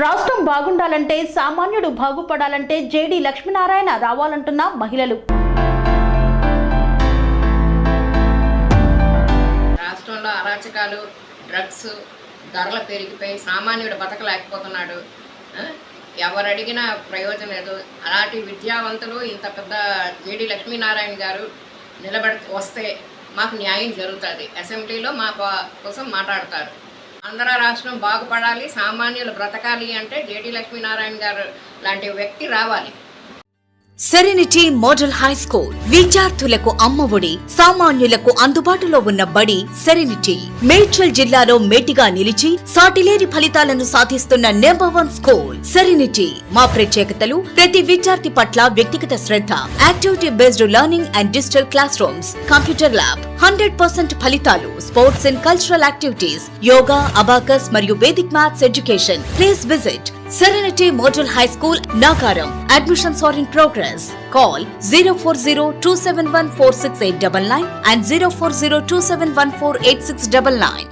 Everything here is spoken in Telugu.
రాష్ట్రం బాగుండాలంటే సామాన్యుడు బాగుపడాలంటే జేడి లక్ష్మీనారాయణ రావాలంటున్న మహిళలు. రాష్ట్రంలో అరాచకాలు, డ్రగ్స్ ధరలు పెరిగిపోయి సామాన్యుడు బతకలేకపోతున్నాడు. ఎవరు అడిగినా ప్రయోజనం లేదు. అలాంటి విద్యావంతులు ఇంత పెద్ద జేడి లక్ష్మీనారాయణ గారు వస్తే మాకు న్యాయం జరుగుతుంది. అసెంబ్లీలో మా కోసం మాట్లాడతారు. ఆంధ్ర రాష్ట్రం బాగుపడాలి, సామాన్యులు బ్రతకాలి అంటే జేడి లక్ష్మీనారాయణ గారు లాంటి వ్యక్తి రావాలి. సెరెనిటీ మోడల్ హై స్కూల్ విద్యార్థులకు అమ్మఒడి, సామాన్యులకు అందుబాటులో ఉన్న బడి సెరెనిటీ. మేడ్చల్ జిల్లాలో మేటిగా నిలిచి సాటిలేని ఫలితాలను సాధిస్తున్న #1 స్కూల్ సెరెనిటీ. మా ప్రత్యేకతలు ప్రతి విద్యార్థి పట్ల వ్యక్తిగత శ్రద్ధ, activity based learning and digital classrooms, computer lab, 100% ఫలితాలు, sports and cultural activities, yoga, abacus మరియు Vedic maths education. Please visit Serenity Model High School, Nagaram. Admissions are in progress. Call 040-271-46899 and 040-271-48699.